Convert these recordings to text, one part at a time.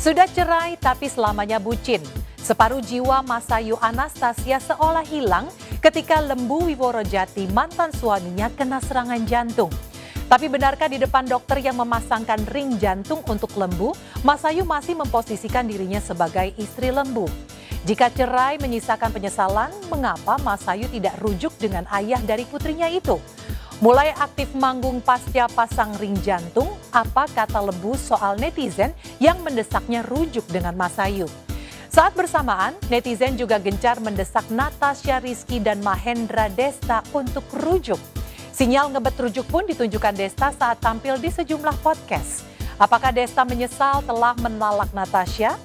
Sudah cerai tapi selamanya bucin. Separuh jiwa Masayu Anastasia seolah hilang ketika Lembu Wiworojati, mantan suaminya, kena serangan jantung. Tapi benarkah di depan dokter yang memasangkan ring jantung untuk Lembu, Masayu masih memposisikan dirinya sebagai istri Lembu? Jika cerai menyisakan penyesalan, mengapa Masayu tidak rujuk dengan ayah dari putrinya itu? Mulai aktif manggung pasca pasang ring jantung, apa kata Lembu soal netizen yang mendesaknya rujuk dengan Masayu? Saat bersamaan, netizen juga gencar mendesak Natasha Rizky dan Mahendra Desta untuk rujuk. Sinyal ngebet rujuk pun ditunjukkan Desta saat tampil di sejumlah podcast. Apakah Desta menyesal telah menolak Natasha?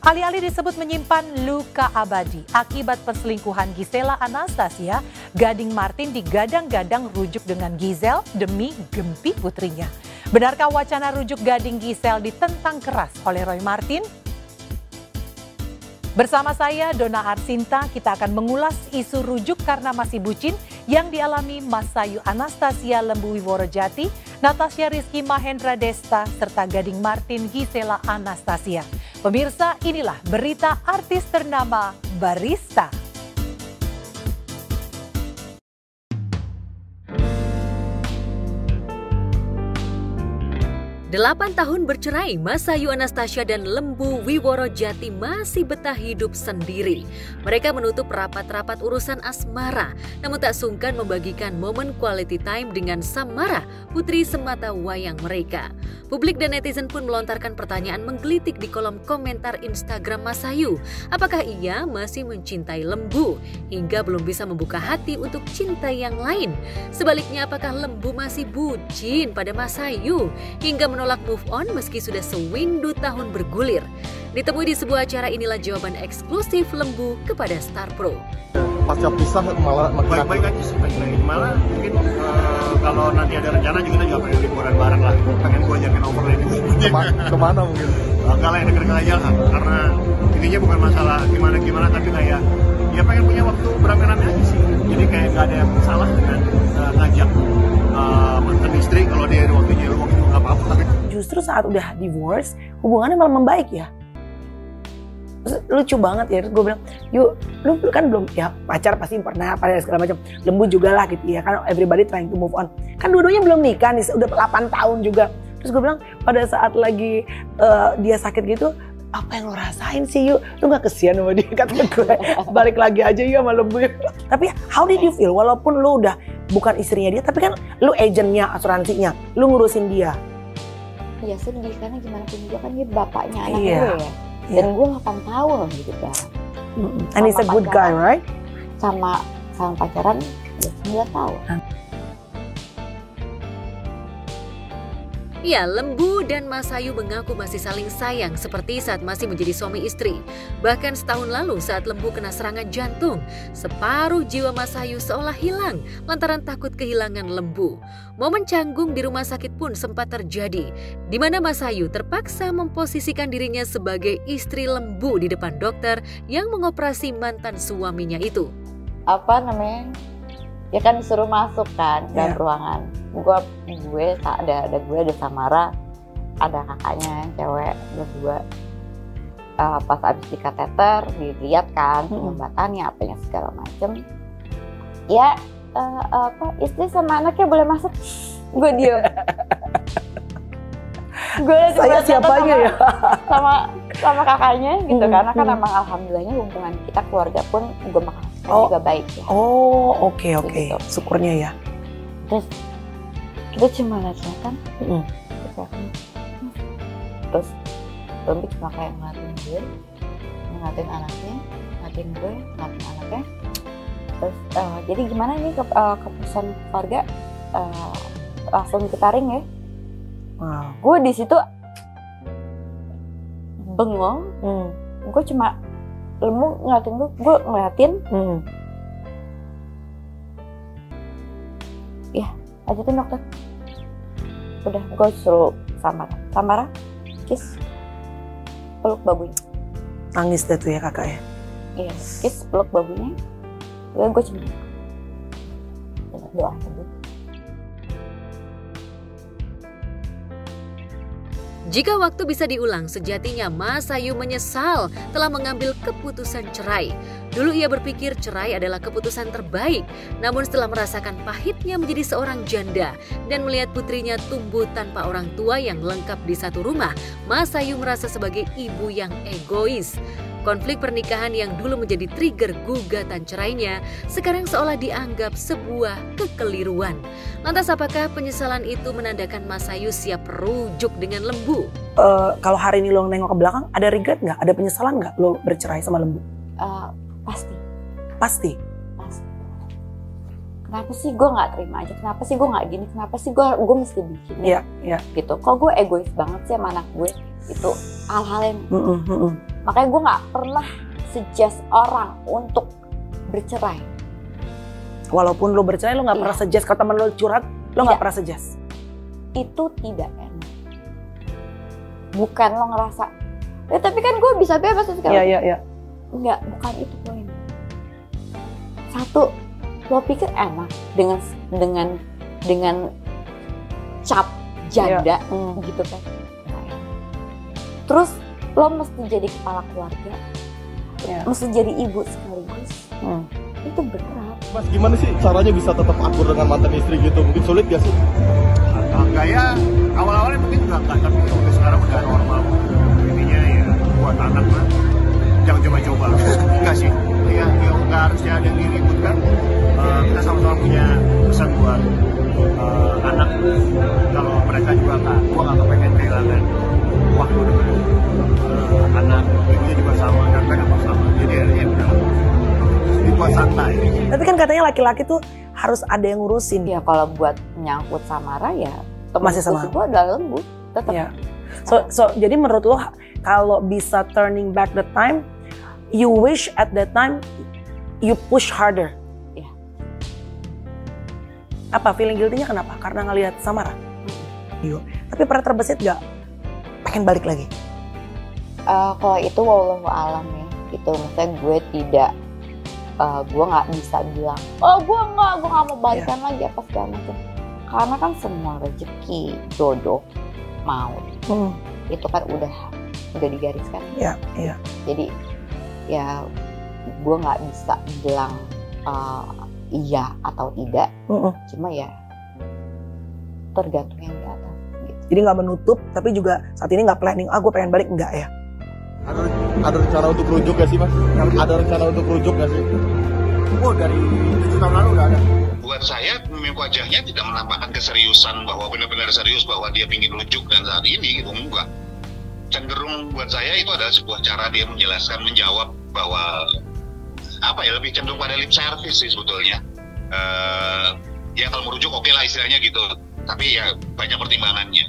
Alih-alih disebut menyimpan luka abadi akibat perselingkuhan Gisela Anastasia, Gading Martin digadang-gadang rujuk dengan Gisel demi Gempi putrinya. Benarkah wacana rujuk Gading Gisel ditentang keras oleh Roy Martin? Bersama saya, Dona Arsinta, kita akan mengulas isu rujuk karena masih bucin yang dialami Masayu Anastasia Lembu Wiworojati, Natasha Rizky Mahendra Desta, serta Gading Martin Gisela Anastasia. Pemirsa, inilah berita artis ternama Barista. 8 tahun bercerai, Masayu Anastasia dan Lembu Wiworojati masih betah hidup sendiri. Mereka menutup rapat-rapat urusan asmara, namun tak sungkan membagikan momen quality time dengan Samara, putri semata wayang mereka. Publik dan netizen pun melontarkan pertanyaan menggelitik di kolom komentar Instagram Masayu. Apakah ia masih mencintai Lembu hingga belum bisa membuka hati untuk cinta yang lain? Sebaliknya, apakah Lembu masih bucin pada Masayu hingga menolak move on meski sudah sewindu tahun bergulir? Ditemui di sebuah acara, inilah jawaban eksklusif Lembu kepada Star Pro. Pasca pisah malah baik-baik aja sih, baik-baik. Malah mungkin kalau nanti ada rencana juga kita juga pengen liburan bareng lah. Pengen gue ajakin overland kemana mungkin? Kalau yang dekat-dekat aja lah, karena intinya bukan masalah gimana-gimana, tapi kayak ya pengen punya waktu beramai-ramai aja sih. Jadi kayak gak ada yang salah dengan ngajak mantan istri kalau dia ada waktunya, waktu itu gak apa-apa. Tapi justru saat udah divorce, hubungannya malah membaik ya. Lucu banget ya, terus gue bilang, yuk lu kan belum, ya pacar pasti pernah pada segala macam, Lembu juga lah gitu ya, kan everybody trying to move on, kan dua-duanya belum nikah nih, udah 8 tahun juga. Terus gue bilang, pada saat lagi dia sakit gitu, apa yang lo rasain sih yuk, lu gak kesian sama dia, kata gue, balik lagi aja yuk sama Lembu. Tapi how did you feel, walaupun lu udah bukan istrinya dia, tapi kan lu agentnya, asuransinya, lu ngurusin dia. Ya sedih, karena gimana pun juga kan dia bapaknya anak Iya. gue ya. Dan gue 8 tahun gitu ya. And he's a good guy, right? Sama pacaran ya 9 tahun. Ya, Lembu dan Masayu mengaku masih saling sayang seperti saat masih menjadi suami istri. Bahkan setahun lalu saat Lembu kena serangan jantung, separuh jiwa Masayu seolah hilang lantaran takut kehilangan Lembu. Momen canggung di rumah sakit pun sempat terjadi, di mana Masayu terpaksa memposisikan dirinya sebagai istri Lembu di depan dokter yang mengoperasi mantan suaminya itu. Apa namanya? Ya kan disuruh masuk kan dalam ruangan. Gue ada Samara, ada kakaknya yang cewek berdua. Pas abis di kateter dilihat kan pengembatannya apanya segala macem. Ya istri sama anaknya boleh masuk. Gue diem. Gue Saya siapanya ya? sama kakaknya gitu karena kan emang alhamdulillahnya hubungan kita keluarga pun gue makan juga baik ya. Oh oke. Gitu. Syukurnya ya. Terus kita cuma lihat-lihatan, terus Lembu cuma kayak ngeliatin gue, ngeliatin anaknya, ngeliatin gue, ngeliatin anaknya. Terus jadi gimana nih keputusan keluarga, langsung kita ring ya. Wow. Gue di situ bengong, gue cuma Lembu ngeliatin gue ngeliatin. Ya, ajatin dokter. Udah, gue suruh Samara, kiss, peluk babunya. Nangis deh tuh ya kakak ya? Iya, kiss, peluk babunya. Gue cuma doa. Jika waktu bisa diulang, sejatinya Masayu menyesal telah mengambil keputusan cerai. Dulu ia berpikir cerai adalah keputusan terbaik, namun setelah merasakan pahitnya menjadi seorang janda dan melihat putrinya tumbuh tanpa orang tua yang lengkap di satu rumah, Masayu merasa sebagai ibu yang egois. Konflik pernikahan yang dulu menjadi trigger gugatan cerainya sekarang seolah dianggap sebuah kekeliruan. Lantas apakah penyesalan itu menandakan Masayu siap rujuk dengan Lembu? Kalau hari ini lo nengok ke belakang, ada regret nggak? Ada penyesalan nggak lo bercerai sama Lembu? Pasti. Pasti. Kenapa sih gue nggak terima aja? Kenapa sih gue nggak gini? Kenapa sih gue mesti bikin? Iya. Gitu. Kok gue egois banget sih sama anak gue? Itu hal-hal yang makanya gue nggak pernah suggest orang untuk bercerai. Walaupun lo bercerai, lo nggak pernah suggest. Kalau teman lo curhat, lo nggak pernah suggest. Itu tidak enak. Bukan lo ngerasa, ya tapi kan gue bisa bebas sekarang. Iya. Enggak, bukan itu poin. Satu, lo pikir enak dengan cap janda gitu kan? Terus lo mesti jadi kepala keluarga, mesti jadi ibu sekaligus. Itu berat. Mas, gimana sih caranya bisa tetap akur dengan mantan istri gitu? Mungkin sulit gak sih? Kayak awal-awalnya mungkin enggak, tapi untuk sekarang udah normal. Intinya ya buat anak mah jangan coba-coba. Enggak sih, ya nggak harusnya ada yang diributkan. Kita sama-sama punya pesan buat anak. Kalau mereka juga gua nggak kepengen kehilangan waktu dengan anak. Ibunya juga sama dan mereka juga sama. Jadi ya udah dibuat santai. Tapi kan katanya laki-laki tuh harus ada yang ngurusin. Ya kalau buat nyangkut Samara ya Masih sama. gue adalah Lembu tetap. Ya. So jadi menurut lo kalau bisa turning back the time, you wish at that time you push harder. Iya. Apa feeling guilty-nya kenapa? Karena ngelihat Samara. Iya. Tapi pernah terbesit gak pengen balik lagi? Kalau itu wallahu alam ya. Itu maksudnya gue tidak, gue nggak bisa bilang, gue nggak mau balikan lagi apa segala macam. Karena kan semua rezeki, jodoh, maut itu kan udah digariskan. Iya. Jadi ya gue nggak bisa bilang iya atau tidak. Cuma ya tergantung yang di atas. Gitu. Jadi nggak menutup, tapi juga saat ini nggak planning. Gue pengen balik, enggak ya? Ada rencana untuk rujuk gak sih, Mas? Ada rencana untuk rujuk gak sih? Oh, dari 7 tahun lalu udah ada. Buat saya, wajahnya tidak menampakkan keseriusan bahwa benar-benar serius bahwa dia ingin rujuk dan saat ini gitu, enggak. Cenderung buat saya itu adalah sebuah cara dia menjelaskan, menjawab bahwa apa ya, lebih cenderung pada lip service sih sebetulnya. Ya kalau merujuk oke lah istilahnya gitu, tapi ya banyak pertimbangannya.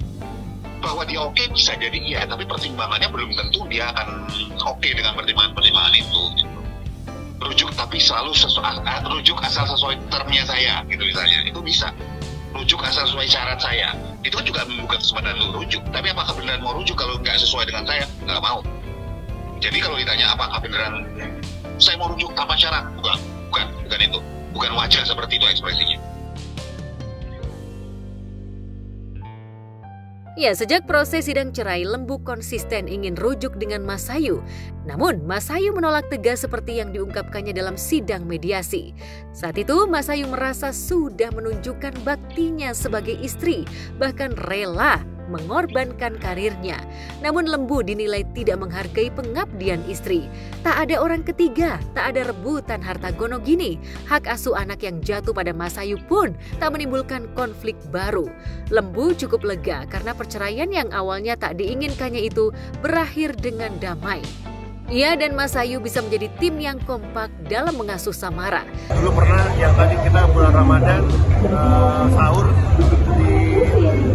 Bahwa dia oke bisa jadi iya, tapi pertimbangannya belum tentu dia akan oke dengan pertimbangan-pertimbangan itu. Gitu. Rujuk tapi selalu rujuk asal sesuai termnya saya, gitu misalnya, itu bisa. Rujuk asal sesuai syarat saya, itu kan juga membuka kesempatan untuk rujuk. Tapi apakah beneran mau rujuk kalau nggak sesuai dengan saya? Nggak mau. Jadi kalau ditanya apakah beneran saya mau rujuk tanpa syarat, bukan itu, bukan wajah seperti itu ekspresinya. Ya, sejak proses sidang cerai, Lembu konsisten ingin rujuk dengan Masayu. Namun, Masayu menolak tegas seperti yang diungkapkannya dalam sidang mediasi. Saat itu, Masayu merasa sudah menunjukkan baktinya sebagai istri, bahkan rela mengorbankan karirnya. Namun Lembu dinilai tidak menghargai pengabdian istri. Tak ada orang ketiga, tak ada rebutan harta gono gini. Hak asuh anak yang jatuh pada Masayu pun tak menimbulkan konflik baru. Lembu cukup lega karena perceraian yang awalnya tak diinginkannya itu berakhir dengan damai. Ia dan Masayu bisa menjadi tim yang kompak dalam mengasuh Samara. Dulu pernah yang tadi kita bulan Ramadan sahur di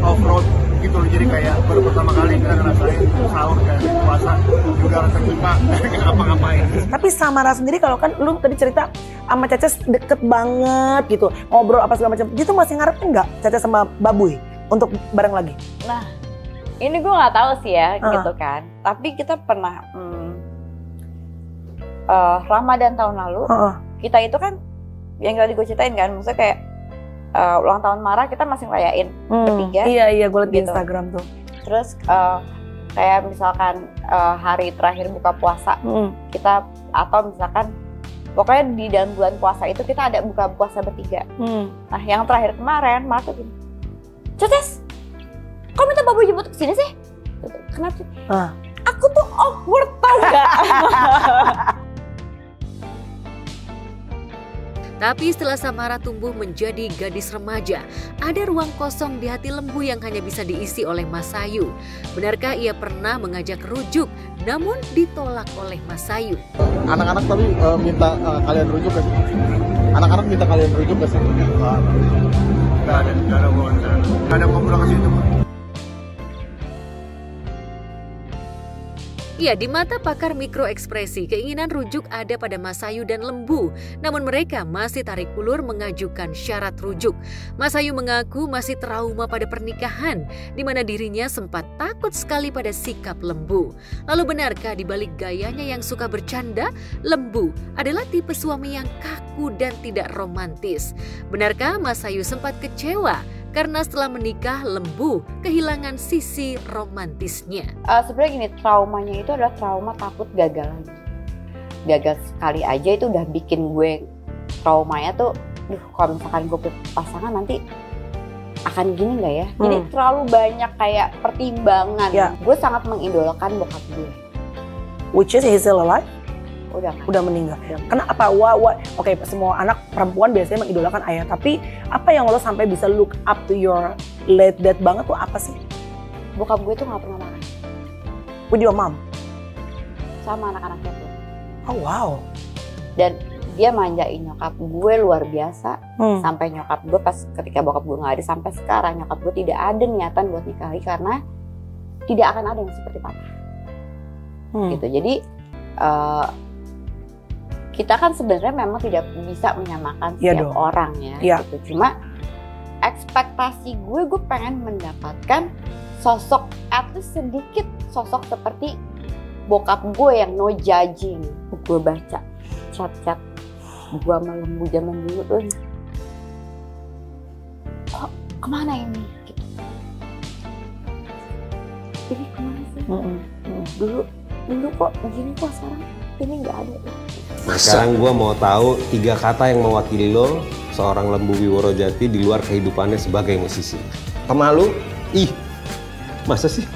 off-road gitu, jadi kayak baru pertama kali kita ngerasain sahur dan puasa juga rasa kita nggak ngapa-ngapain. Tapi Samara sendiri kalau kan lu tadi cerita sama Caca deket banget gitu, ngobrol apa segala macam, gitu masih ngarepin nggak Caca sama Babuy untuk bareng lagi? Nah, ini gue nggak tahu sih ya gitu kan. Tapi kita pernah Ramadan tahun lalu kita itu kan yang tadi gue ceritain kan, maksudnya kayak ulang tahun Mara kita masih ngerayain bertiga. Iya gue liat di gitu. Instagram tuh. terus kayak misalkan hari terakhir buka puasa kita, atau misalkan pokoknya di dalam bulan puasa itu kita ada buka puasa bertiga. Nah yang terakhir kemarin malah tuh gini, Cetes, kok minta Babu jemput kesini sih? Kenapa sih? Aku tuh awkward tau gak? Tapi setelah Samara tumbuh menjadi gadis remaja, ada ruang kosong di hati Lembu yang hanya bisa diisi oleh Mas Sayu. Benarkah ia pernah mengajak rujuk, namun ditolak oleh Mas Sayu? Anak-anak tapi minta kalian rujuk gak sih? Anak-anak minta kalian rujuk gak sih? Gak ada wawancara. Gak ada ngobrol ke situ. Ya, di mata pakar mikroekspresi, keinginan rujuk ada pada Mas Sayu dan Lembu. Namun mereka masih tarik ulur mengajukan syarat rujuk. Mas Sayu mengaku masih trauma pada pernikahan, di mana dirinya sempat takut sekali pada sikap Lembu. Lalu benarkah di balik gayanya yang suka bercanda, Lembu adalah tipe suami yang kaku dan tidak romantis? Benarkah Mas Sayu sempat kecewa karena setelah menikah Lembu kehilangan sisi romantisnya? Sebenarnya gini, traumanya itu adalah trauma takut gagal lagi. Gagal sekali aja itu udah bikin gue traumanya tuh, kalau misalkan gue pasangan nanti akan gini nggak ya? Jadi terlalu banyak kayak pertimbangan. Gue sangat mengidolakan bokap gue. Which is he's still alive? Udah meninggal. Kenapa? Oke, semua anak perempuan biasanya mengidolakan ayah. Tapi apa yang lo sampai bisa look up to your late dad banget tuh apa sih? Bokap gue tuh nggak pernah marah. With your mom? Sama anak-anaknya tuh. Oh wow. Dan dia manjain nyokap gue luar biasa. Sampai nyokap gue pas ketika bokap gue nggak ada, sampai sekarang nyokap gue tidak ada niatan buat nikahi karena tidak akan ada yang seperti papa. Gitu. Jadi kita kan sebenarnya memang tidak bisa menyamakan setiap orang ya. Gitu. Cuma ekspektasi gue pengen mendapatkan sosok, at least sedikit sosok seperti bokap gue yang no judging. Gue baca chat-chat gue sama Lembu zaman dulu tuh, kok kemana ini? Gitu. Ini kemana sih? Dulu kok gini, kok sekarang ini nggak ada. Sekarang gue mau tahu 3 kata yang mewakili lo, seorang Lembu Wiworojati di luar kehidupannya sebagai musisi. Pemalu? Ih, masa sih?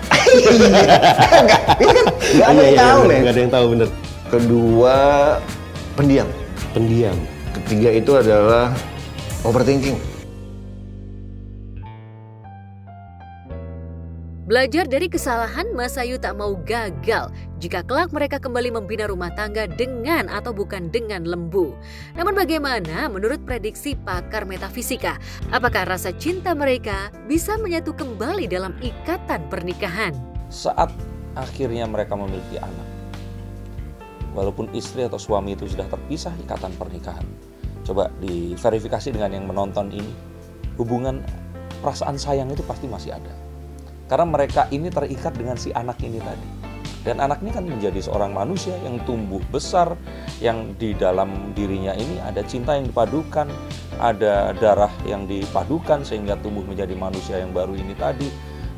Nggak ada yang tahu, men. Nggak ada yang tahu, bener. Kedua, pendiam. Pendiam. Ketiga itu adalah overthinking. Belajar dari kesalahan, Mas Sayu tak mau gagal jika kelak mereka kembali membina rumah tangga dengan atau bukan dengan Lembu. Namun bagaimana menurut prediksi pakar metafisika? Apakah rasa cinta mereka bisa menyatu kembali dalam ikatan pernikahan? Saat akhirnya mereka memiliki anak, walaupun istri atau suami itu sudah terpisah ikatan pernikahan, coba diverifikasi dengan yang menonton ini, hubungan perasaan sayang itu pasti masih ada. Karena mereka ini terikat dengan si anak ini tadi. Dan anak ini kan menjadi seorang manusia yang tumbuh besar, yang di dalam dirinya ini ada cinta yang dipadukan, ada darah yang dipadukan sehingga tumbuh menjadi manusia yang baru ini tadi.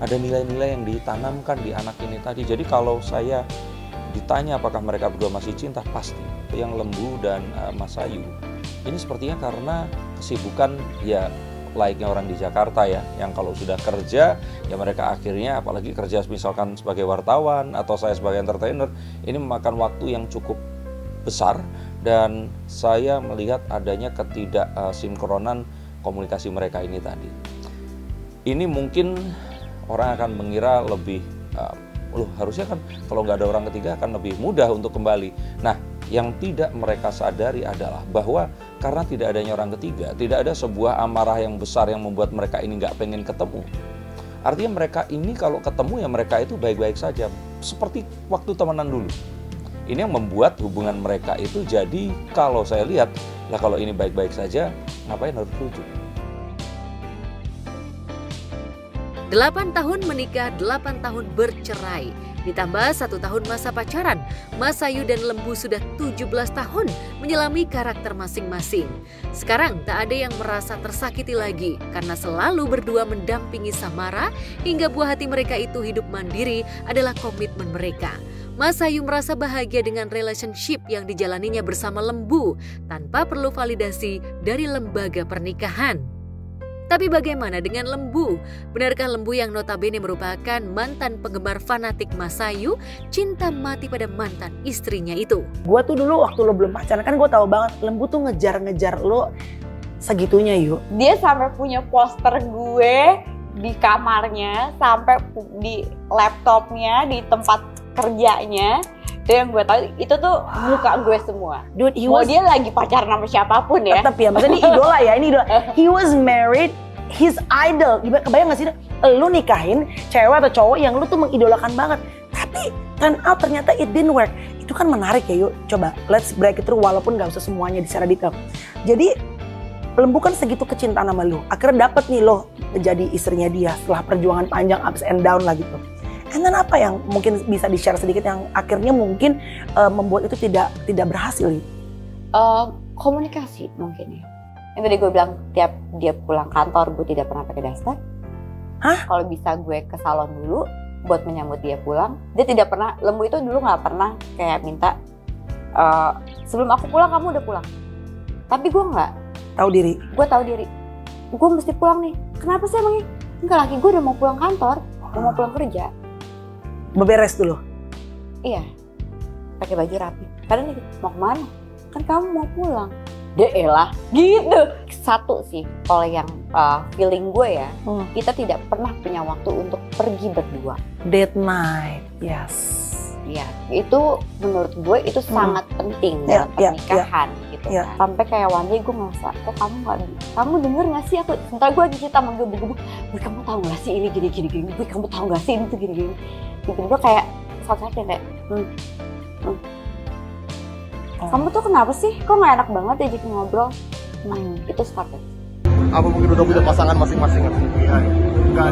Ada nilai-nilai yang ditanamkan di anak ini tadi. Jadi kalau saya ditanya apakah mereka berdua masih cinta, pasti. Yang Lembu dan Mas Sayu. Ini sepertinya karena kesibukan ya layaknya orang di Jakarta ya, yang kalau sudah kerja ya mereka akhirnya, apalagi kerja misalkan sebagai wartawan atau saya sebagai entertainer, ini memakan waktu yang cukup besar dan saya melihat adanya ketidaksinkronan komunikasi mereka ini tadi. Ini mungkin orang akan mengira lebih harusnya kan kalau nggak ada orang ketiga akan lebih mudah untuk kembali. Nah, yang tidak mereka sadari adalah bahwa karena tidak adanya orang ketiga, tidak ada sebuah amarah yang besar yang membuat mereka ini nggak pengen ketemu. Artinya mereka ini kalau ketemu ya mereka itu baik-baik saja, seperti waktu temenan dulu. Ini yang membuat hubungan mereka itu jadi, kalau saya lihat, lah kalau ini baik-baik saja, ngapain harus rujuk? 8 tahun menikah, 8 tahun bercerai. Ditambah 1 tahun masa pacaran, Masayu dan Lembu sudah 17 tahun menyelami karakter masing-masing. Sekarang tak ada yang merasa tersakiti lagi karena selalu berdua mendampingi Samara hingga buah hati mereka itu hidup mandiri adalah komitmen mereka. Masayu merasa bahagia dengan relationship yang dijalaninya bersama Lembu tanpa perlu validasi dari lembaga pernikahan. Tapi bagaimana dengan Lembu? Benarkah Lembu yang notabene merupakan mantan penggemar fanatik Masayu cinta mati pada mantan istrinya itu? Gue tuh dulu waktu lo belum pacaran kan gue tahu banget Lembu tuh ngejar-ngejar lo segitunya yuk. Dia sampai punya poster gue di kamarnya, sampai di laptopnya, di tempat kerjanya. Dan yang gue tahu itu tuh muka gue semua. Dude, dia lagi pacaran sama siapapun ya. Tetap ya, maksudnya ini idola ya, ini idola. He was married, his idol. Kebayang gak sih, lu nikahin cewek atau cowok yang lu tuh mengidolakan banget. Tapi turn out ternyata it didn't work. Itu kan menarik ya yuk, coba let's break it through walaupun gak usah semuanya secara detail. Jadi Lembu kan segitu kecintaan sama lu. Akhirnya dapet nih lo jadi istrinya dia setelah perjuangan panjang ups and down lah gitu. And then apa yang mungkin bisa di-share sedikit yang akhirnya mungkin membuat itu tidak berhasil? Komunikasi mungkin ya. Yang tadi gue bilang tiap dia pulang kantor gue tidak pernah pakai daster. Kalau bisa gue ke salon dulu buat menyambut dia pulang. Dia tidak pernah, Lembu itu dulu nggak pernah kayak minta sebelum aku pulang kamu udah pulang. Tapi gue nggak. Tahu diri. Gue tahu diri. Gue mesti pulang nih. Kenapa sih emangnya? Enggak, laki gue udah mau pulang kantor, udah mau pulang kerja. Beberes dulu? Iya, pakai baju rapi. Kadang nih, mau kemana? Kan kamu mau pulang. Elah, gitu. Satu sih, kalau yang feeling gue ya, kita tidak pernah punya waktu untuk pergi berdua. Date night, yes. Iya, itu menurut gue itu sangat penting dalam pernikahan gitu. Sampai kayak one day gue ngerasa, kok kamu denger gak sih aku? Sebentar gue lagi cerita sama gue, kamu tahu gak sih ini gini, kamu tahu gak sih ini tuh gini. Tiba-tiba kayak saat-saat yang kayak kamu tuh kenapa sih? Kok gak enak banget diajakin ngobrol? Itu started. Apa mungkin udah punya pasangan masing-masing? Gak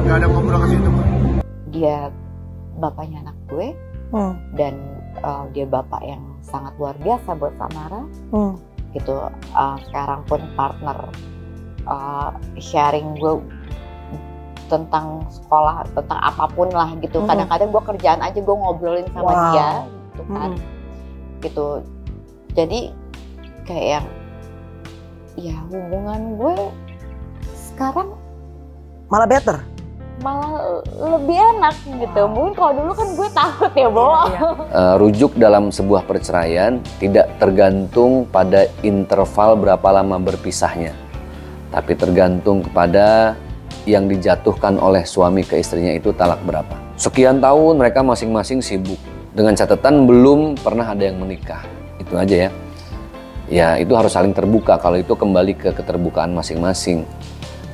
ada ngobrol ke situ. Dia bapaknya anak gue dan dia bapak yang sangat luar biasa buat Samara. Gitu. Sekarang pun partner sharing gue tentang sekolah, tentang apapun lah gitu. Kadang-kadang gue kerjaan aja gue ngobrolin sama dia gitu kan. Gitu. Jadi kayak yang ya hubungan gue sekarang malah better. Malah lebih enak gitu. Mungkin kalau dulu kan gue takut ya, Bo. Rujuk dalam sebuah perceraian tidak tergantung pada interval berapa lama berpisahnya. Tapi tergantung kepada yang dijatuhkan oleh suami ke istrinya itu talak berapa. Sekian tahun mereka masing-masing sibuk. Dengan catatan belum pernah ada yang menikah. Itu aja ya. Ya itu harus saling terbuka, kalau itu kembali ke keterbukaan masing-masing.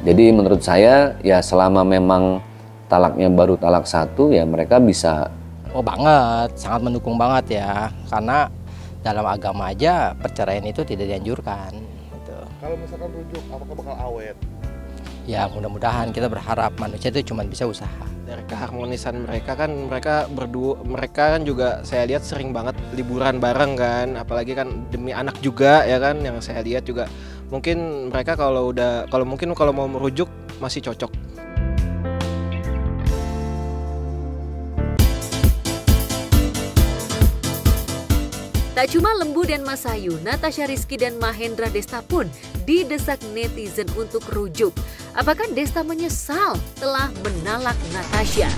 Jadi menurut saya ya selama memang talaknya baru talak 1 ya mereka bisa. Oh banget, sangat mendukung banget ya. Karena dalam agama aja perceraian itu tidak dianjurkan. Gitu. Kalau misalkan rujuk, apakah bakal awet? Ya mudah-mudahan, kita berharap manusia itu cuma bisa usaha. Dari keharmonisan mereka kan, mereka kan juga saya lihat sering banget liburan bareng kan, apalagi kan demi anak juga ya kan, yang saya lihat juga mungkin mereka kalau mau merujuk masih cocok. Tak cuma Lembu dan Masayu, Natasha Rizky dan Mahendra Desta pun didesak netizen untuk rujuk. Apakah Desta menyesal telah menalak Natasha?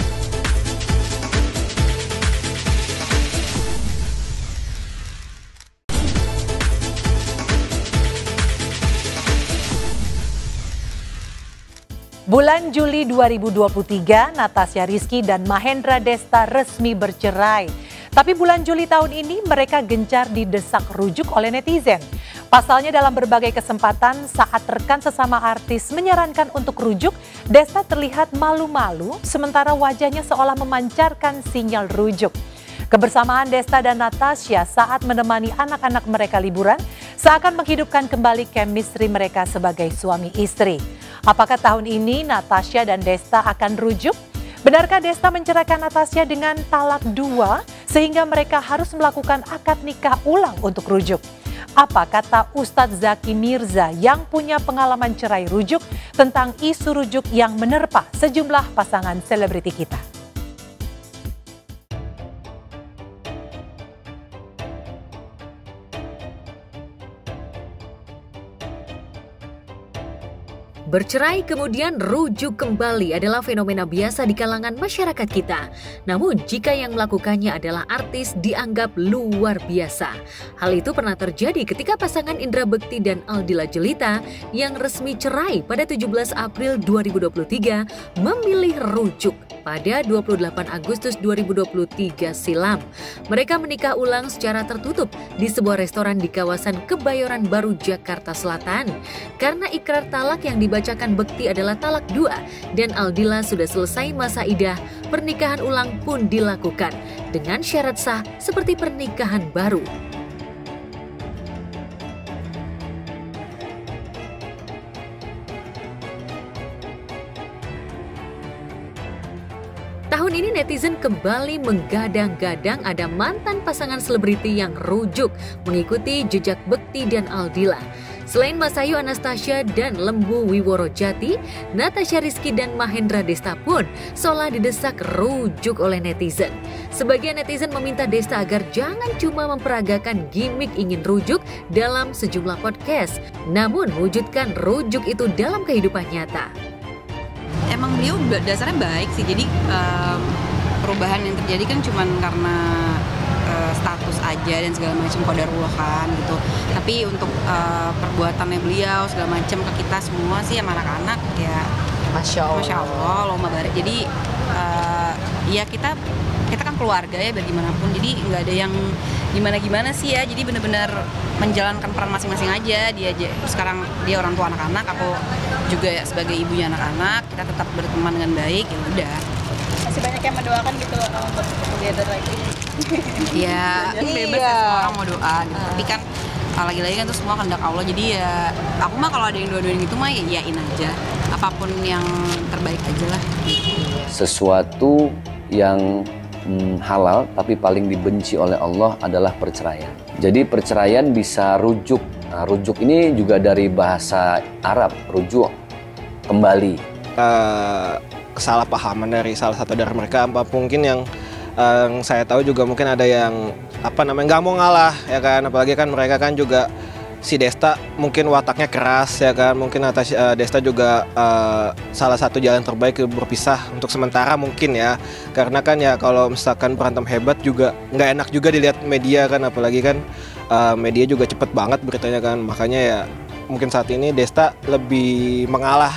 Bulan Juli 2023, Natasha Rizky dan Mahendra Desta resmi bercerai. Tapi bulan Juli tahun ini mereka gencar didesak rujuk oleh netizen. Pasalnya dalam berbagai kesempatan saat rekan sesama artis menyarankan untuk rujuk, Desta terlihat malu-malu sementara wajahnya seolah memancarkan sinyal rujuk. Kebersamaan Desta dan Natasha saat menemani anak-anak mereka liburan seakan menghidupkan kembali chemistry mereka sebagai suami istri. Apakah tahun ini Natasha dan Desta akan rujuk? Benarkah Desta menceraikan Natasha dengan talak 2 sehingga mereka harus melakukan akad nikah ulang untuk rujuk? Apa kata Ustadz Zaki Mirza yang punya pengalaman cerai rujuk tentang isu rujuk yang menerpa sejumlah pasangan selebriti kita? Bercerai kemudian rujuk kembali adalah fenomena biasa di kalangan masyarakat kita. Namun jika yang melakukannya adalah artis dianggap luar biasa. Hal itu pernah terjadi ketika pasangan Indra Bekti dan Aldila Jelita yang resmi cerai pada 17 April 2023 memilih rujuk pada 28 Agustus 2023 silam. Mereka menikah ulang secara tertutup di sebuah restoran di kawasan Kebayoran Baru, Jakarta Selatan. Karena ikrar talak yang dibacakan Bekti adalah talak 2 dan Aldila sudah selesai masa idah, pernikahan ulang pun dilakukan dengan syarat sah seperti pernikahan baru. Tahun ini netizen kembali menggadang-gadang ada mantan pasangan selebriti yang rujuk mengikuti jejak Bekti dan Aldila. Selain Masayu Anastasia dan Lembu Wiworo Jati, Natasha Rizky dan Mahendra Desta pun seolah didesak rujuk oleh netizen. Sebagian netizen meminta Desta agar jangan cuma memperagakan gimmick ingin rujuk dalam sejumlah podcast, namun wujudkan rujuk itu dalam kehidupan nyata. Emang beliau dasarnya baik sih, jadi perubahan yang terjadi kan cuman karena status aja dan segala macam, qadarullah kan gitu. Tapi untuk perbuatannya beliau segala macam ke kita semua sih sama anak-anak ya Masya Allah Allahumma barik. Jadi ya kita kan keluarga ya bagaimanapun, jadi nggak ada yang gimana-gimana sih ya. Jadi benar-benar menjalankan peran masing-masing aja. Sekarang dia orang tua anak-anak, aku juga ya sebagai ibunya anak-anak, kita tetap berteman dengan baik, ya udah. Masih banyak yang mendoakan gitu untuk together lagi. Ya bebas ya, semua orang mau doa gitu. Tapi kan lagi-lagi kan itu semua kehendak Allah. Jadi ya aku mah kalau ada yang doa-doain gitu mah ya iyain aja, apapun yang terbaik aja lah gitu. Sesuatu yang halal tapi paling dibenci oleh Allah adalah perceraian. Jadi perceraian bisa rujuk. Nah, rujuk ini juga dari bahasa Arab, rujuk, kembali. Kesalahpahaman dari salah satu dari mereka, apa mungkin yang saya tahu juga mungkin ada yang nggak mau ngalah ya kan, apalagi kan mereka kan juga si Desta mungkin wataknya keras ya kan, mungkin atas Desta juga salah satu jalan terbaik berpisah untuk sementara mungkin ya, karena kan ya kalau misalkan berantem hebat juga nggak enak juga dilihat media kan, apalagi kan media juga cepet banget beritanya kan, makanya ya mungkin saat ini Desta lebih mengalah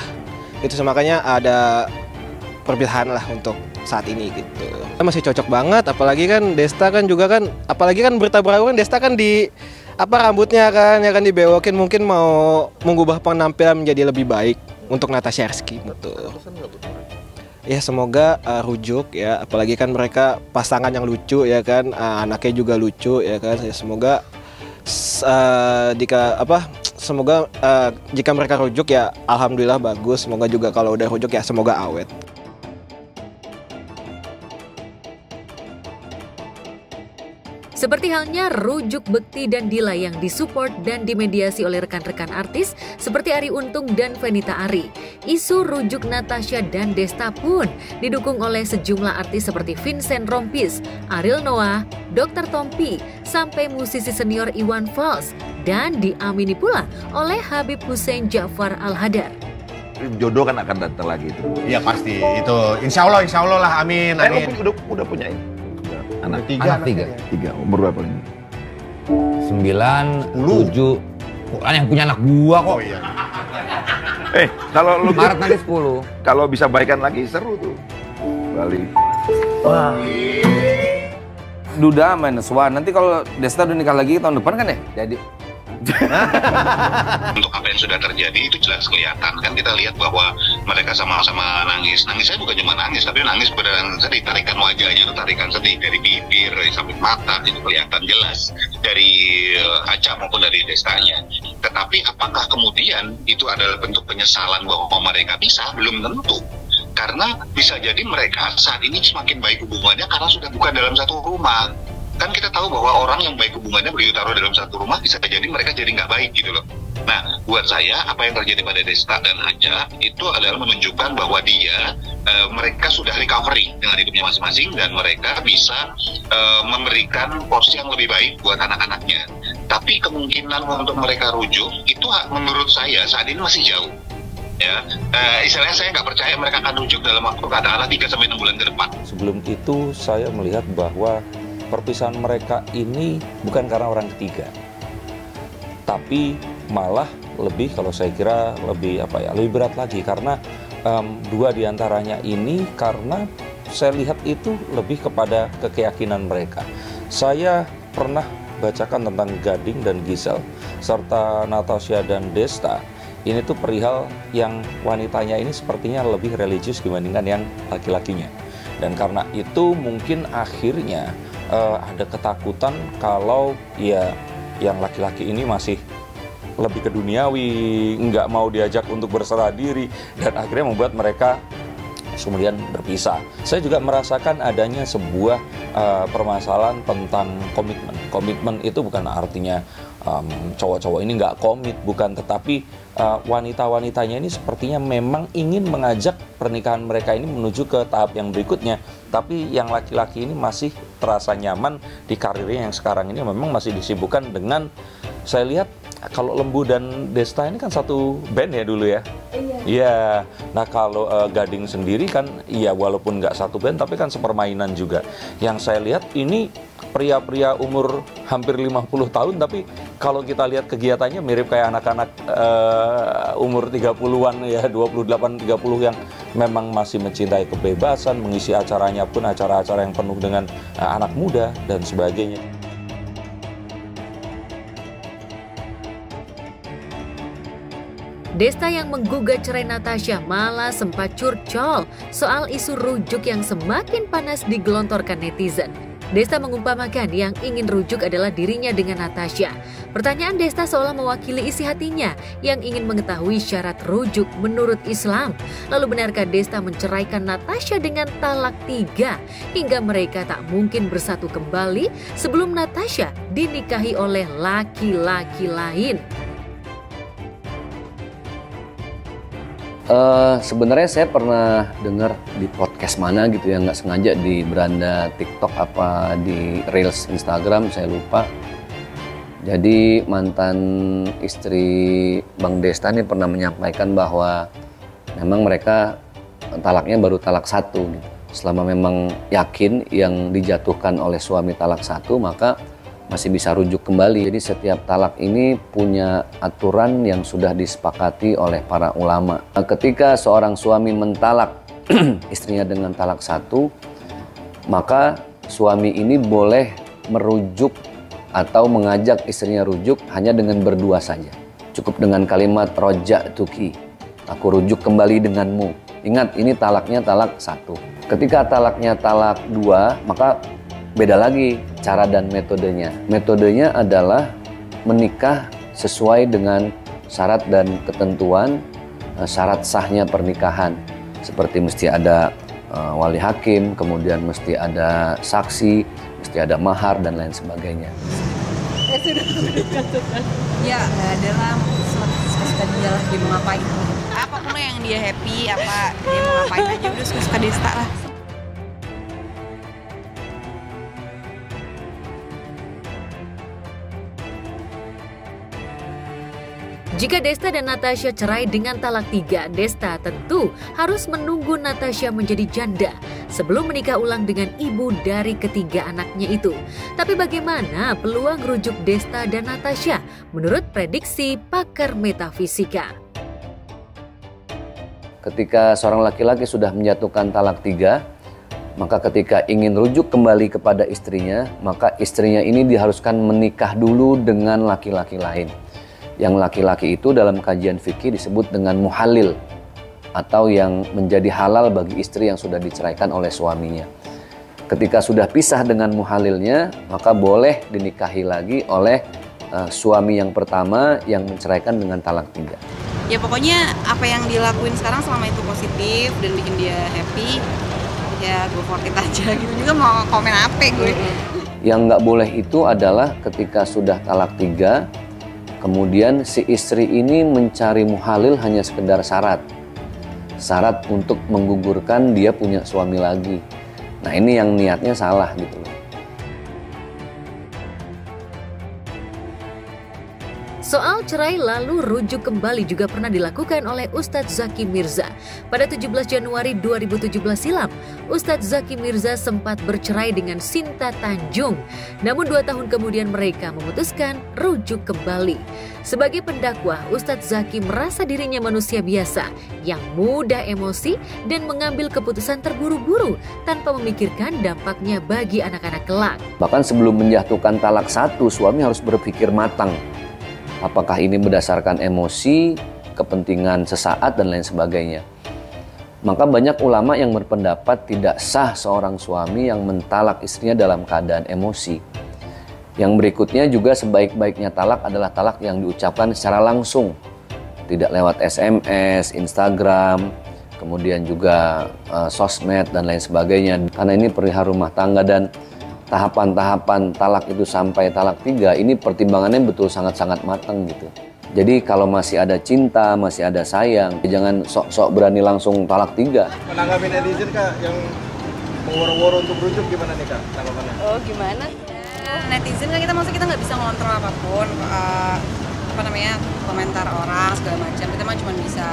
itu, makanya ada perpisahan lah untuk saat ini gitu. Masih cocok banget, apalagi kan Desta kan juga kan, apalagi kan berita baru kan Desta kan di rambutnya kan ya kan dibewokin, mungkin mau mengubah penampilan menjadi lebih baik untuk Natasha Rizky gitu. Ya semoga rujuk ya, apalagi kan mereka pasangan yang lucu ya kan, anaknya juga lucu ya kan. Semoga jika mereka rujuk ya alhamdulillah bagus, semoga juga kalau udah rujuk ya semoga awet. Seperti halnya rujuk Bekti dan Dila yang disupport dan dimediasi oleh rekan-rekan artis seperti Arie Untung dan Fenita Arie. Isu rujuk Natasha dan Desta pun didukung oleh sejumlah artis seperti Vincent Rompis, Ariel Noah, Dr. Tompi, sampai musisi senior Iwan Fals, dan diamini pula oleh Habib Hussein Ja'far Al-Hadar. Jodoh kan akan datang lagi itu. Iya pasti, itu insya Allah lah, amin. Udah punya ini. Anak tiga. Umur berapa ini? 9, 7. Bukan yang punya anak gua kok. Oh iya. Kalau lu Maret nanti 10. Kalau bisa baikan lagi seru tuh. Bali. Wah. Duda sama Neswa. Nanti kalau Desta udah nikah lagi tahun depan kan ya? Jadi untuk apa yang sudah terjadi itu jelas kelihatan kan, kita lihat bahwa mereka sama-sama nangisnya bukan cuma nangis tapi nangis beneran sedih, tarikan wajahnya itu tarikan sedih dari bibir, dari samping mata itu kelihatan jelas dari Aca maupun dari Destanya. Tetapi apakah kemudian itu adalah bentuk penyesalan bahwa mereka pisah? Belum tentu. Karena bisa jadi mereka saat ini semakin baik hubungannya karena sudah bukan dalam satu rumah. Kan kita tahu bahwa orang yang baik hubungannya begitu taruh dalam satu rumah bisa jadi mereka jadi nggak baik gitu loh. Nah, buat saya apa yang terjadi pada Desta dan Aja itu adalah menunjukkan bahwa mereka sudah recovery dengan hidupnya masing-masing dan mereka bisa memberikan porsi yang lebih baik buat anak-anaknya. Tapi kemungkinan untuk mereka rujuk itu menurut saya saat ini masih jauh. Ya, istilahnya saya nggak percaya mereka akan rujuk dalam waktu katakanlah 3-6 bulan ke depan. Sebelum itu saya melihat bahwa perpisahan mereka ini bukan karena orang ketiga, tapi malah lebih, kalau saya kira lebih lebih berat lagi karena dua diantaranya ini karena saya lihat itu lebih kepada keyakinan mereka. Saya pernah bacakan tentang Gading dan Gisel serta Natasha dan Desta. Ini tuh perihal yang wanitanya ini sepertinya lebih religius dibandingkan yang laki-lakinya. Dan karena itu mungkin akhirnya ada ketakutan kalau ya yang laki-laki ini masih lebih ke duniawi, nggak mau diajak untuk berserah diri, dan akhirnya membuat mereka kemudian berpisah. Saya juga merasakan adanya sebuah permasalahan tentang komitmen. Komitmen itu bukan artinya cowok-cowok ini nggak komit, bukan, tetapi wanita-wanitanya ini sepertinya memang ingin mengajak pernikahan mereka ini menuju ke tahap yang berikutnya, tapi yang laki-laki ini masih terasa nyaman di karirnya yang sekarang ini memang masih disibukkan dengan, saya lihat kalau Lembu dan Desta ini kan satu band ya dulu ya. Iya. Nah kalau Gading sendiri kan iya walaupun nggak satu band tapi kan sepermainan juga. Yang saya lihat ini pria-pria umur hampir 50 tahun tapi kalau kita lihat kegiatannya mirip kayak anak-anak umur 30-an ya, 28-30 yang memang masih mencintai kebebasan, mengisi acaranya pun acara-acara yang penuh dengan anak muda dan sebagainya. Desta yang menggugat cerai Natasha malah sempat curcol soal isu rujuk yang semakin panas digelontorkan netizen. Desta mengumpamakan yang ingin rujuk adalah dirinya dengan Natasha. Pertanyaan Desta seolah mewakili isi hatinya yang ingin mengetahui syarat rujuk menurut Islam. Lalu benarkah Desta menceraikan Natasha dengan talak 3 hingga mereka tak mungkin bersatu kembali sebelum Natasha dinikahi oleh laki-laki lain? Sebenarnya saya pernah dengar di podcast mana gitu ya, nggak sengaja di beranda TikTok apa di Reels Instagram, saya lupa. Jadi mantan istri Bang Desta ini pernah menyampaikan bahwa memang mereka talaknya baru talak 1 gitu. Selama memang yakin yang dijatuhkan oleh suami talak 1 maka masih bisa rujuk kembali. Jadi setiap talak ini punya aturan yang sudah disepakati oleh para ulama. Ketika seorang suami mentalak istrinya dengan talak 1, maka suami ini boleh merujuk atau mengajak istrinya rujuk hanya dengan berdua saja. Cukup dengan kalimat roja'tuki, aku rujuk kembali denganmu. Ingat, ini talaknya talak 1. Ketika talaknya talak 2, maka beda lagi cara dan metodenya. Metodenya adalah menikah sesuai dengan syarat dan ketentuan syarat sahnya pernikahan. Seperti mesti ada wali hakim, kemudian mesti ada saksi, mesti ada mahar dan lain sebagainya. Ya, adalah suka-suka dia lah, dia mau ngapain. Apapun yang dia happy, apa dia mau ngapain aja udah suka-suka Desta lah. Jika Desta dan Natasha cerai dengan talak 3, Desta tentu harus menunggu Natasha menjadi janda sebelum menikah ulang dengan ibu dari ketiga anaknya itu. Tapi bagaimana peluang rujuk Desta dan Natasha menurut prediksi pakar metafisika? Ketika seorang laki-laki sudah menjatuhkan talak 3, maka ketika ingin rujuk kembali kepada istrinya, maka istrinya ini diharuskan menikah dulu dengan laki-laki lain. Yang laki-laki itu dalam kajian fikih disebut dengan muhalil atau yang menjadi halal bagi istri yang sudah diceraikan oleh suaminya. Ketika sudah pisah dengan muhalilnya, maka boleh dinikahi lagi oleh suami yang pertama yang menceraikan dengan talak 3. Ya pokoknya apa yang dilakuin sekarang selama itu positif dan bikin dia happy, ya gue for it aja gitu. Juga mau komen apa gue. Yang nggak boleh itu adalah ketika sudah talak 3, kemudian si istri ini mencari muhalil hanya sekedar syarat untuk menggugurkan dia punya suami lagi. Nah ini yang niatnya salah gitu loh. Soal cerai lalu rujuk kembali juga pernah dilakukan oleh Ustadz Zaki Mirza. Pada 17 Januari 2017 silam, Ustadz Zaki Mirza sempat bercerai dengan Sinta Tanjung. Namun 2 tahun kemudian mereka memutuskan rujuk kembali. Sebagai pendakwah, Ustadz Zaki merasa dirinya manusia biasa yang mudah emosi dan mengambil keputusan terburu-buru tanpa memikirkan dampaknya bagi anak-anak kelak. Bahkan sebelum menjatuhkan talak 1, suami harus berpikir matang. Apakah ini berdasarkan emosi, kepentingan sesaat, dan lain sebagainya. Maka banyak ulama yang berpendapat tidak sah seorang suami yang mentalak istrinya dalam keadaan emosi. Yang berikutnya juga sebaik-baiknya talak adalah talak yang diucapkan secara langsung. Tidak lewat SMS, Instagram, kemudian juga sosmed, dan lain sebagainya. Karena ini perihal rumah tangga dan tahapan-tahapan talak itu sampai talak 3 ini pertimbangannya betul sangat-sangat matang gitu. Jadi kalau masih ada cinta, masih ada sayang, jangan sok-sok berani langsung talak 3. Menanggapi netizen Kak yang meworo-woro untuk rujuk gimana nih Kak? Tanggapannya? Oh gimana? Netizen kan kita nggak bisa ngontrol apapun, komentar orang segala macam. Kita mah cuma bisa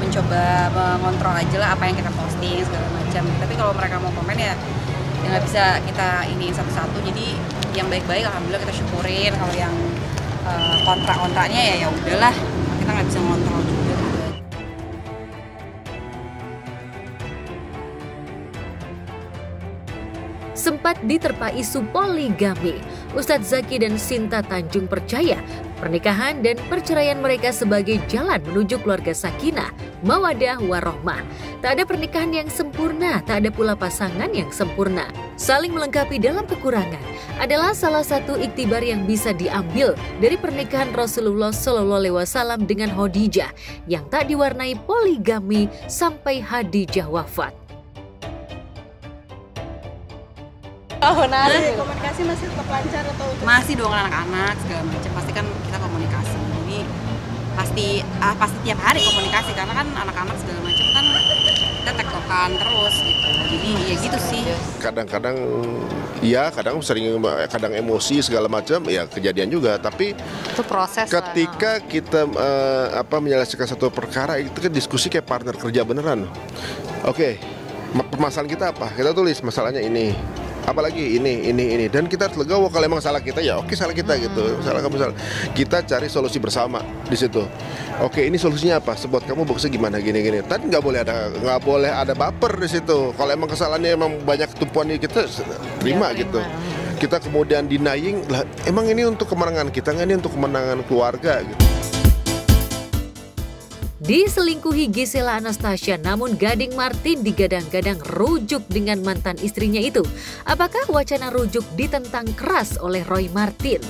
mencoba mengontrol aja lah apa yang kita posting segala macam. Tapi kalau mereka mau komen ya nggak bisa kita ini satu-satu. Jadi yang baik-baik alhamdulillah kita syukurin. Kalau yang kontra-kontraknya ya udahlah, kita nggak bisa ngontrol juga. Sempat diterpa isu poligami, Ustadz Zaki dan Sinta Tanjung percaya pernikahan dan perceraian mereka sebagai jalan menuju keluarga sakinah, mawadah, warohmah. Tak ada pernikahan yang sempurna, tak ada pula pasangan yang sempurna. Saling melengkapi dalam kekurangan adalah salah satu iktibar yang bisa diambil dari pernikahan Rasulullah SAW dengan Khadijah yang tak diwarnai poligami sampai Khadijah wafat. Komunikasi masih tetap lancar atau? Masih dong, anak-anak segala macam pasti kan kita komunikasi. Jadi pasti tiap hari komunikasi karena kan anak-anak segala macam kan kita tektokan terus gitu. Jadi ya gitu sih. Kadang-kadang iya, kadang emosi segala macam ya kejadian juga. Tapi itu proses. Ketika kita menyelesaikan satu perkara itu kan diskusi kayak partner kerja beneran. Oke, permasalahan kita apa? Kita tulis masalahnya ini. Apalagi ini dan kita legowo kalau emang salah kita ya oke salah kita gitu, salah kamu salah, kita cari solusi bersama di situ. Oke, ini solusinya apa, sebuat kamu bagusnya gimana gini tapi nggak boleh ada baper di situ. Kalau emang kesalahannya emang banyak tumpuan kita terima gitu. Kita kemudian denying lah, emang ini untuk kemenangan kita nggak, ini untuk kemenangan keluarga gitu. Diselingkuhi Gisela Anastasia, namun Gading Martin digadang-gadang rujuk dengan mantan istrinya itu. Apakah wacana rujuk ditentang keras oleh Roy Martin?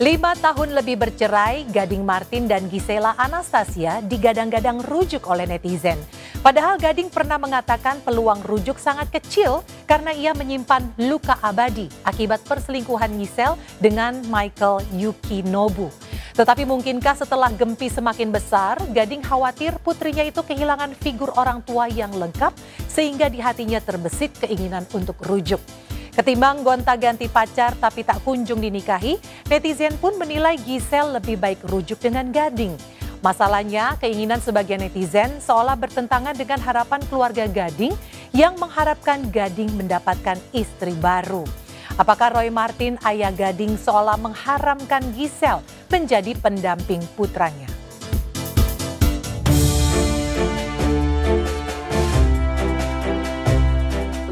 Lima tahun lebih bercerai, Gading Martin dan Gisela Anastasia digadang-gadang rujuk oleh netizen. Padahal Gading pernah mengatakan peluang rujuk sangat kecil karena ia menyimpan luka abadi akibat perselingkuhan Giselle dengan Michael Yukinobu. Tetapi mungkinkah setelah Gempi semakin besar, Gading khawatir putrinya itu kehilangan figur orang tua yang lengkap sehingga di hatinya terbesit keinginan untuk rujuk. Ketimbang gonta-ganti pacar tapi tak kunjung dinikahi, netizen pun menilai Giselle lebih baik rujuk dengan Gading. Masalahnya, keinginan sebagian netizen seolah bertentangan dengan harapan keluarga Gading yang mengharapkan Gading mendapatkan istri baru. Apakah Roy Martin, ayah Gading, seolah mengharamkan Giselle menjadi pendamping putranya?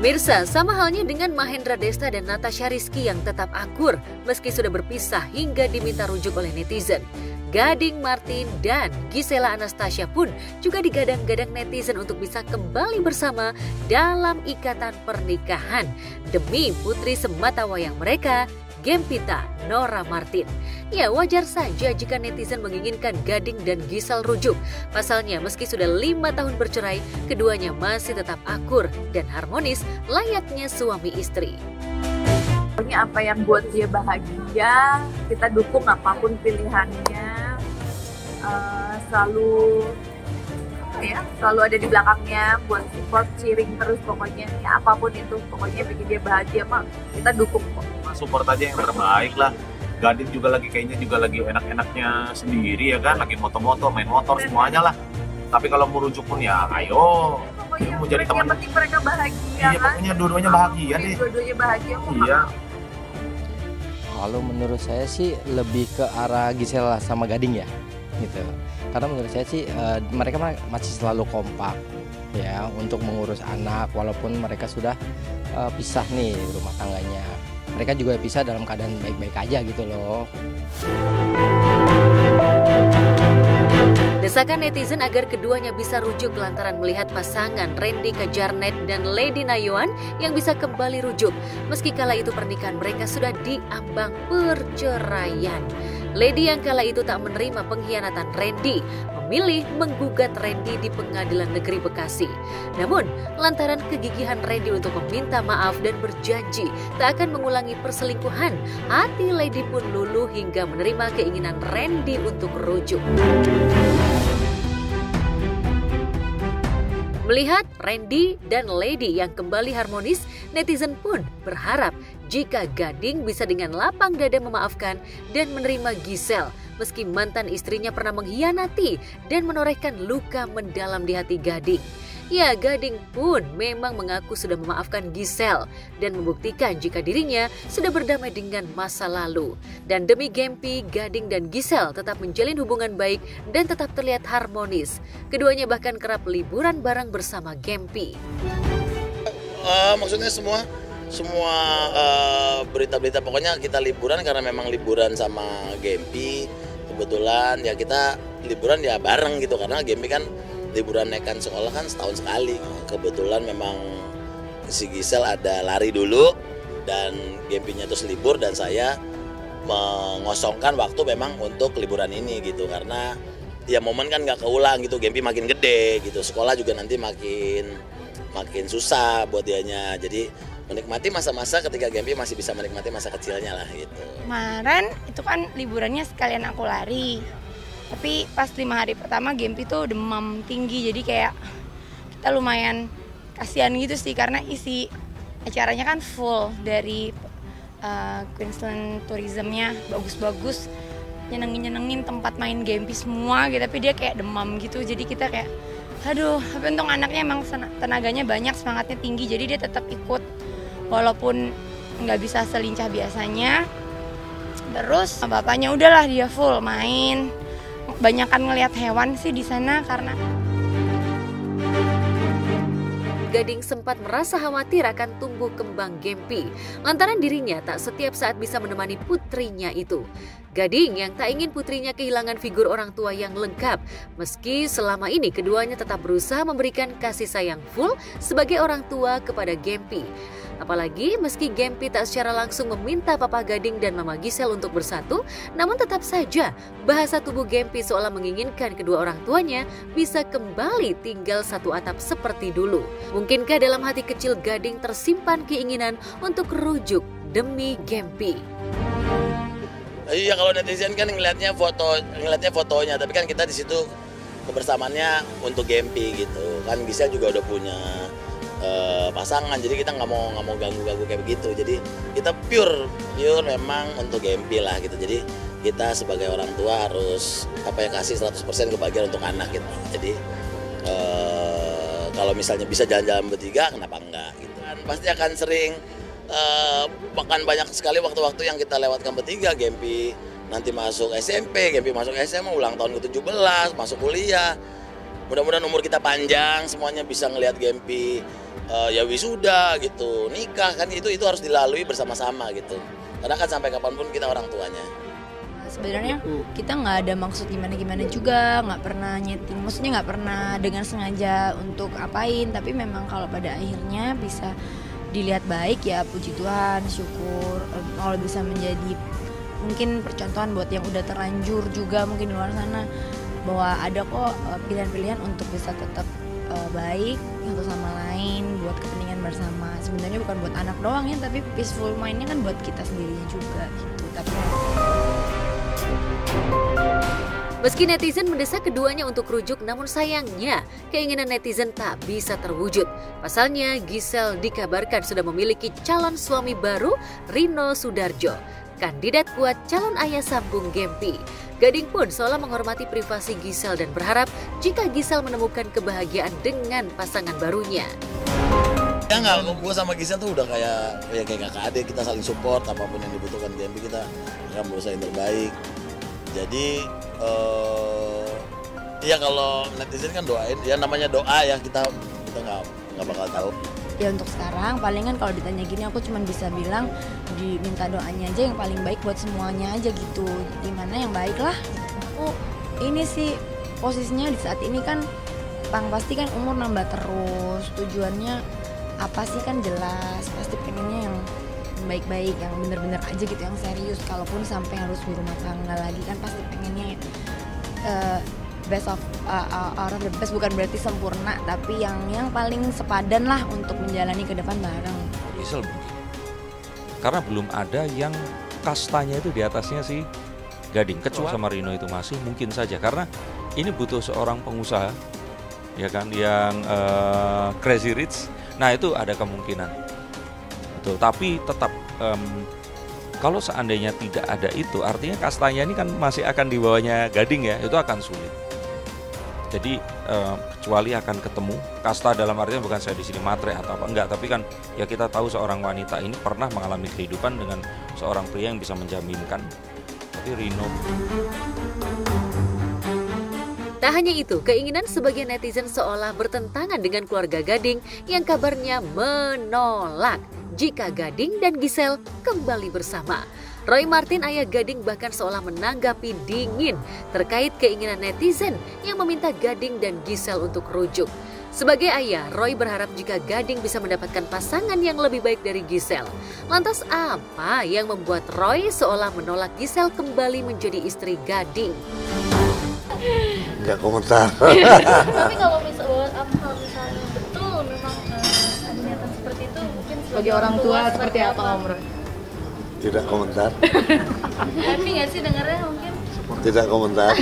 Pemirsa, sama halnya dengan Mahendra Desta dan Natasha Rizky yang tetap akur meski sudah berpisah hingga diminta rujuk oleh netizen. Gading Martin dan Gisela Anastasia pun juga digadang-gadang netizen untuk bisa kembali bersama dalam ikatan pernikahan demi putri sematawayang mereka, Gempita Nora Martin. Ya, wajar saja jika netizen menginginkan Gading dan Gisel rujuk. Pasalnya meski sudah 5 tahun bercerai, keduanya masih tetap akur dan harmonis layaknya suami istri. Pokoknya apa yang buat dia bahagia, kita dukung apapun pilihannya. Selalu ada di belakangnya buat support, cheering terus pokoknya. Ya apapun itu, pokoknya bikin dia bahagia mah kita dukung kok. Support aja yang terbaik lah. Gading juga kayaknya lagi enak-enaknya sendiri ya kan, lagi moto-moto, main motor semuanya lah. Tapi kalau mau rujuk pun ya ayo. Pokoknya mau jadi teman. Yang penting mereka bahagia. Iya, kan? pokoknya dua-duanya bahagia deh. Dua-duanya bahagia. Iya. Kalau menurut saya sih lebih ke arah Gisela sama Gading ya, gitu. Karena menurut saya sih mereka masih selalu kompak ya untuk mengurus anak walaupun mereka sudah pisah nih rumah tangganya. Mereka juga pisah dalam keadaan baik-baik aja gitu loh. Desakan netizen agar keduanya bisa rujuk lantaran melihat pasangan Randy Kajarnet dan Lady Nayuan yang bisa kembali rujuk. Meski kala itu pernikahan mereka sudah diambang perceraian. Lady yang kala itu tak menerima pengkhianatan Randy, memilih menggugat Randy di Pengadilan Negeri Bekasi. Namun, lantaran kegigihan Randy untuk meminta maaf dan berjanji tak akan mengulangi perselingkuhan, hati Lady pun luluh hingga menerima keinginan Randy untuk rujuk. Melihat Randy dan Lady yang kembali harmonis, netizen pun berharap jika Gading bisa dengan lapang dada memaafkan dan menerima Gisel meski mantan istrinya pernah mengkhianati dan menorehkan luka mendalam di hati Gading. Ya, Gading pun memang mengaku sudah memaafkan Gisel dan membuktikan jika dirinya sudah berdamai dengan masa lalu. Dan demi Gempi, Gading dan Gisel tetap menjalin hubungan baik dan tetap terlihat harmonis. Keduanya bahkan kerap liburan bareng bersama Gempi. Maksudnya semua berita-berita pokoknya kita liburan karena memang liburan sama Gempi. Kebetulan ya kita liburan ya bareng gitu karena Gempi kan liburan naikkan sekolah kan setahun sekali. Kebetulan memang si Gisel ada lari dulu dan Gempinya terus libur dan saya mengosongkan waktu memang untuk liburan ini gitu karena ya momen kan nggak keulang gitu. Gempi makin gede gitu, sekolah juga nanti makin susah buat dianya. Jadi menikmati masa-masa ketika Gempi masih bisa menikmati masa kecilnya lah gitu. Kemarin itu kan liburannya sekalian aku lari. Tapi pas 5 hari pertama Gempi tuh demam tinggi, jadi kayak kita lumayan kasihan gitu sih karena isi acaranya kan full dari Queensland Tourismnya bagus-bagus, nyenengin tempat main Gempi semua gitu, tapi dia kayak demam gitu, jadi kita kayak aduh, tapi untung anaknya emang tenaganya banyak, semangatnya tinggi, jadi dia tetap ikut walaupun nggak bisa selincah biasanya. Terus bapaknya udahlah dia full main. Banyakan ngelihat hewan sih di sana karena Gading sempat merasa khawatir akan tumbuh kembang Gempi lantaran dirinya tak setiap saat bisa menemani putrinya itu. Gading yang tak ingin putrinya kehilangan figur orang tua yang lengkap, meski selama ini keduanya tetap berusaha memberikan kasih sayang full sebagai orang tua kepada Gempi. Apalagi meski Gempi tak secara langsung meminta Papa Gading dan Mama Gisel untuk bersatu, namun tetap saja bahasa tubuh Gempi seolah menginginkan kedua orang tuanya bisa kembali tinggal satu atap seperti dulu. Mungkinkah dalam hati kecil Gading tersimpan keinginan untuk rujuk demi Gempi? Iya, kalau netizen kan ngelihatnya fotonya, tapi kan kita di situ kebersamaannya untuk Gempi gitu. Kan Gisel juga udah punya pasangan, jadi kita nggak mau ganggu kayak begitu. Jadi kita pure memang untuk Gempi lah gitu. Jadi kita sebagai orang tua harus kasih 100% kebahagiaan untuk anak gitu. Jadi kalau misalnya bisa jalan-jalan bertiga, kenapa enggak gitu kan. Pasti akan sering bahkan banyak sekali waktu-waktu yang kita lewatkan bertiga. Gempi nanti masuk SMP, Gempi masuk SMA, ulang tahun ke-17, masuk kuliah. Mudah-mudahan umur kita panjang, semuanya bisa ngelihat Gempi ya wisuda gitu, nikah kan itu harus dilalui bersama-sama gitu. Karena kan sampai kapanpun kita orang tuanya. Sebenarnya kita nggak ada maksud gimana-gimana juga, nggak pernah nyeting, maksudnya nggak pernah dengan sengaja untuk apain, tapi memang kalau pada akhirnya bisa dilihat baik ya puji Tuhan, syukur. Kalau bisa menjadi mungkin percontohan buat yang udah terlanjur juga mungkin di luar sana, bahwa ada kok pilihan-pilihan untuk bisa tetap baik satu sama lain buat kepentingan bersama. Sebenarnya bukan buat anak doang ya, tapi peaceful mind-nya kan buat kita sendirinya juga gitu. Tapi meski netizen mendesak keduanya untuk rujuk, namun sayangnya keinginan netizen tak bisa terwujud. Pasalnya Giselle dikabarkan sudah memiliki calon suami baru, Rino Sudarjo, kandidat kuat calon ayah sambung Gempi. Gading pun seolah menghormati privasi Giselle dan berharap jika Giselle menemukan kebahagiaan dengan pasangan barunya. Ya nggak, gue sama Giselle tuh udah kayak kakak adik, kita saling support, apapun yang dibutuhkan Gempi kita akan berusaha yang terbaik. Jadi ya kalau netizen kan doain, ya namanya doa ya, kita nggak bakal tahu. Ya untuk sekarang palingan kalau ditanya gini aku cuma bisa bilang diminta doanya aja yang paling baik buat semuanya aja gitu. Dimana yang baik lah. Aku ini sih posisinya di saat ini kan pasti kan umur nambah terus, tujuannya apa sih kan jelas, pasti pengennya yang baik-baik, yang bener-bener aja gitu, yang serius. Kalaupun sampai harus berumah tangga lagi kan pasti pengennya best of out of the best, bukan berarti sempurna, tapi yang paling sepadan lah untuk menjalani ke depan bareng. Giselle mungkin karena belum ada yang kastanya itu di atasnya si Gading, kecuali sama Rino itu masih mungkin saja, karena ini butuh seorang pengusaha ya kan yang crazy rich. Nah itu ada kemungkinan. Betul, tapi tetap kalau seandainya tidak ada itu, artinya kastanya ini kan masih akan di bawahnya Gading ya, itu akan sulit. Jadi kecuali akan ketemu kasta, dalam artinya bukan saya di sini matre atau apa enggak, tapi kan ya kita tahu seorang wanita ini pernah mengalami kehidupan dengan seorang pria yang bisa menjaminkan. Tapi Rino. Tak hanya itu, keinginan sebagian netizen seolah bertentangan dengan keluarga Gading yang kabarnya menolak jika Gading dan Giselle kembali bersama. Roy Martin, ayah Gading, bahkan seolah menanggapi dingin terkait keinginan netizen yang meminta Gading dan Giselle untuk rujuk. Sebagai ayah, Roy berharap jika Gading bisa mendapatkan pasangan yang lebih baik dari Giselle. Lantas apa yang membuat Roy seolah menolak Giselle kembali menjadi istri Gading? Nggak komentar. Tapi kalau misalnya betul memang ada niatan seperti itu, mungkin sebagai orang tua seperti apa Om Roy? Tidak komentar. Happy nggak sih dengarnya mungkin? Tidak komentar.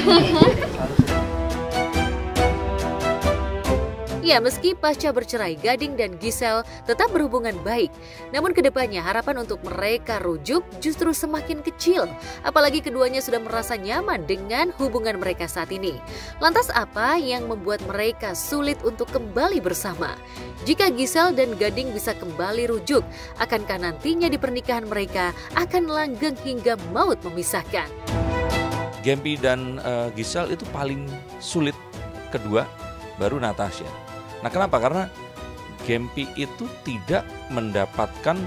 Ya, meski pasca bercerai, Gading dan Giselle tetap berhubungan baik. Namun kedepannya harapan untuk mereka rujuk justru semakin kecil. Apalagi keduanya sudah merasa nyaman dengan hubungan mereka saat ini. Lantas apa yang membuat mereka sulit untuk kembali bersama? Jika Giselle dan Gading bisa kembali rujuk, akankah nantinya di pernikahan mereka akan langgeng hingga maut memisahkan? Gempi dan Giselle itu paling sulit, kedua baru Natasha. Nah kenapa? Karena Gempi itu tidak mendapatkan,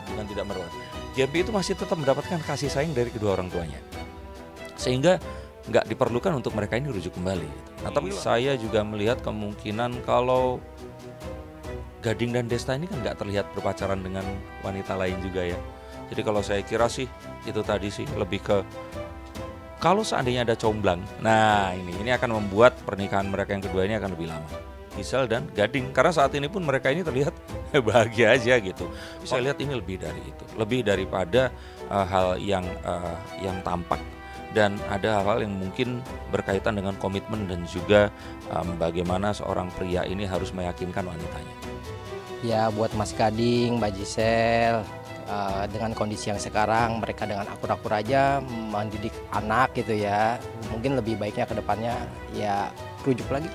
bukan tidak mendapatkan. Gempi itu masih tetap mendapatkan kasih sayang dari kedua orang tuanya, sehingga nggak diperlukan untuk mereka ini rujuk kembali. Nah tapi saya juga melihat kemungkinan kalau Gading dan Desta ini kan nggak terlihat berpacaran dengan wanita lain juga ya. Jadi kalau saya kira sih itu tadi sih lebih ke kalau seandainya ada comblang, nah ini akan membuat pernikahan mereka yang kedua ini akan lebih lama. Giselle dan Gading, karena saat ini pun mereka ini terlihat bahagia aja gitu. Saya lihat ini lebih dari itu, lebih daripada hal yang tampak, dan ada hal-hal yang mungkin berkaitan dengan komitmen dan juga bagaimana seorang pria ini harus meyakinkan wanitanya. Ya buat Mas Gading, Mbak Giselle, dengan kondisi yang sekarang mereka dengan akur-akur aja mendidik anak gitu ya, mungkin lebih baiknya ke depannya ya rujuk lagi.